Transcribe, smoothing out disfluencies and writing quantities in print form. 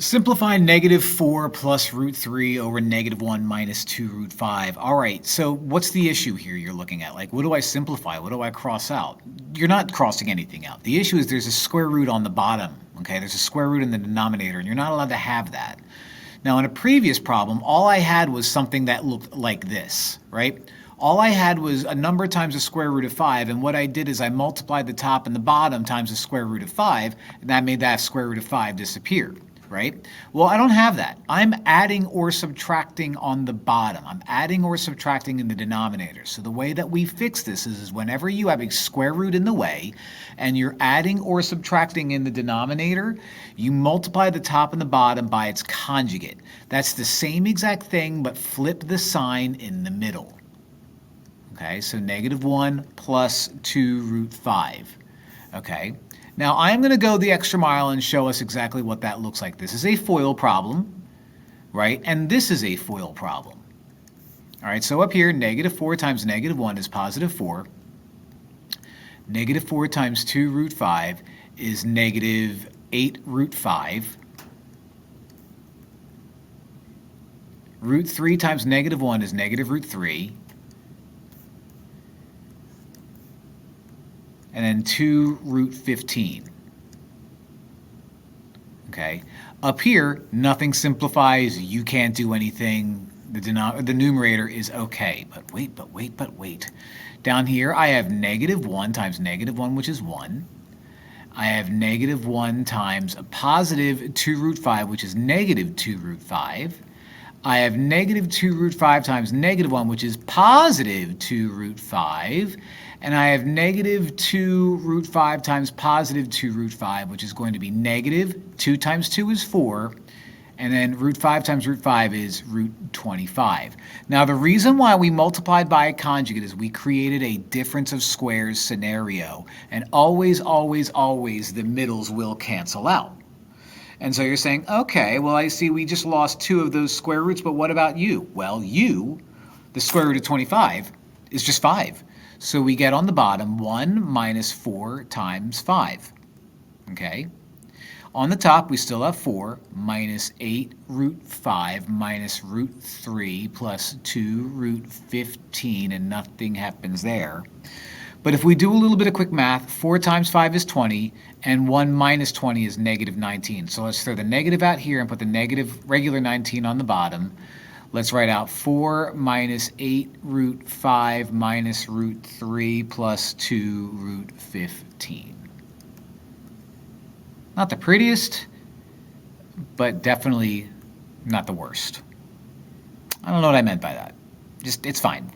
Simplify negative 4 plus root 3 over negative 1 minus 2 root 5. All right, so what's the issue here you're looking at? Like, what do I simplify? What do I cross out? You're not crossing anything out. The issue is there's a square root on the bottom, okay? There's a square root in the denominator, and you're not allowed to have that. Now, in a previous problem, all I had was something that looked like this, right? All I had was a number times the square root of 5, and what I did is I multiplied the top and the bottom times the square root of 5, and that made that square root of 5 disappear. Right? Well, I don't have that. I'm adding or subtracting on the bottom. I'm adding or subtracting in the denominator. So the way that we fix this is whenever you have a square root in the way and you're adding or subtracting in the denominator, you multiply the top and the bottom by its conjugate. That's the same exact thing, but flip the sign in the middle. Okay, so negative 1 plus 2 root 5. Okay. Now, I'm going to go the extra mile and show us exactly what that looks like. This is a FOIL problem, right? And this is a FOIL problem. All right, so up here, negative 4 times negative 1 is positive 4. Negative 4 times 2 root 5 is negative 8 root 5. Root 3 times negative 1 is negative root 3. And then 2 root 15. Okay. Up here, nothing simplifies. You can't do anything. The numerator is okay. But wait. Down here, I have negative 1 times negative 1, which is 1. I have negative 1 times a positive 2 root 5, which is negative 2 root 5. I have negative 2 root 5 times negative 1, which is positive 2 root 5. And I have negative 2 root 5 times positive 2 root 5, which is going to be negative. 2 times 2 is 4. And then root 5 times root 5 is root 25. Now, the reason why we multiplied by a conjugate is we created a difference of squares scenario. And always, the middles will cancel out. And so you're saying, okay, well, I see we just lost 2 of those square roots, but what about u? Well, u, the square root of 25, is just 5. So we get on the bottom 1 minus 4 times 5. Okay? On the top, we still have 4 minus 8 root 5 minus root 3 plus 2 root 15, and nothing happens there. But if we do a little bit of quick math, 4 times 5 is 20, and 1 minus 20 is negative 19. So let's throw the negative out here and put the negative regular 19 on the bottom. Let's write out 4 minus 8 root 5 minus root 3 plus 2 root 15. Not the prettiest, but definitely not the worst. I don't know what I meant by that. Just, it's fine.